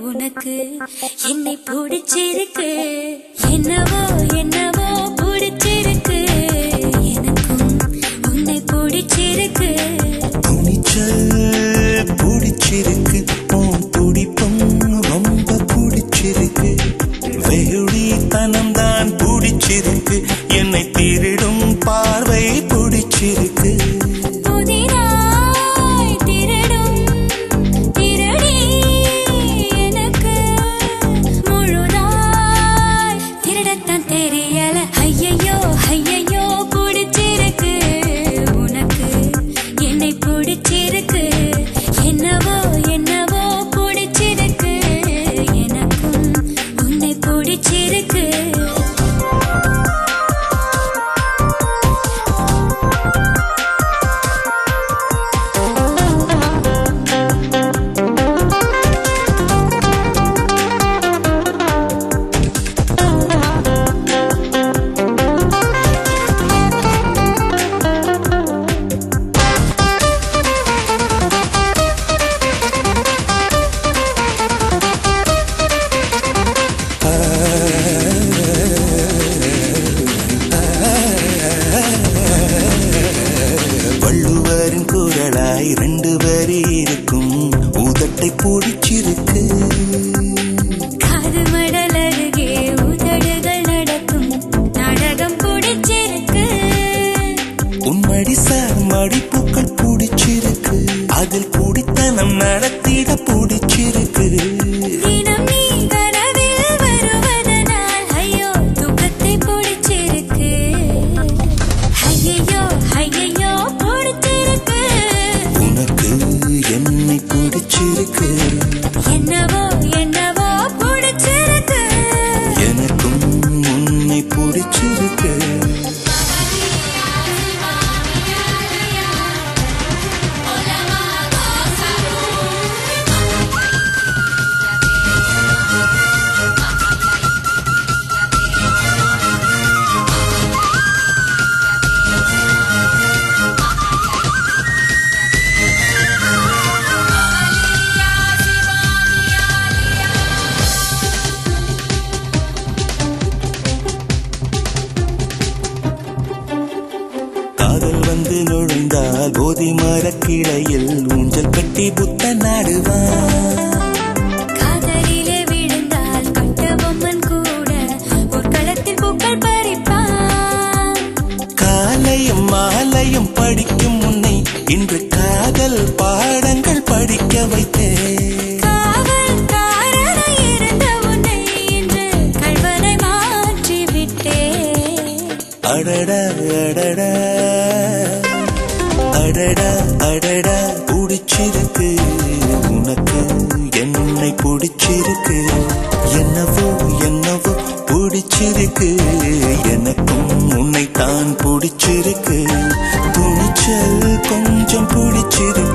உனக்கு என்னை பிடிச்சிருக்கு, என்னவோ என்னவோ பிடிச்சிருக்கு, எனக்கும் உன்னை பிடிச்சிருக்கு. துணிச்சல் பிடிச்சிருக்கு, உன் துடிப்பும் ரொம்ப பிடிச்சிருக்கு, வெகுளித்தனம் தான் பிடிச்சிருக்கு, என்னை திருடும் பார்வை பிடிச்சிருக்கு. ரெண்டு வரி இருக்கும், உதட்டை பிடிச்சிருக்கு, காது மடல் அருகே உதடுகள் நடக்கும் நாடகம் பிடிச்சிருக்கு, உன்மடி சார் மடிப்புக்கள் பிடிச்சிருக்கு, அதில் குடித்தனம் நடத்திட பிடிச்சிருக்கு. தினம் நீ கனவில் வருவதனால் ஐயோ துக்கத்தை பிடிச்சிருக்கு, ஐயோ ஐயோ பிடிச்சிருக்கு. உனக்கு என்னை பிடிச்சிருக்கு, என்னவோ என்னவோ பிடிச்சிருக்கு, எனக்கும் உன்னை பிடிச்சிருக்கு. காதல் வந்து நுழைந்தால் போதி மரக்கிளையில் ஊஞ்சல் கட்டி புத்த நாடுவான், காதலிலே விழுந்தால் கட்ட பொம்மன் கூட பொற்களத்தில் பூக்கள் பறிப்பான். காலையும் மாலையும் படிக்கும் உன்னை இன்று காதல் பாடங்கள் படிக்க வைத்தேன், காவல்காரனாய் இருந்த உன்னை இன்று கள்வனை மாற்றி விட்டேன். அடடா அடடா அடடா அடடா பிடிச்சிருக்கு, உனக்கு என்னை பிடிச்சிருக்கு, என்னவோ என்னவோ பிடிச்சிருக்கு, எனக்கும் உன்னை தான் பிடிச்சிருக்கு, துணிச்சல் கொஞ்சம் பிடிச்சிருக்கு.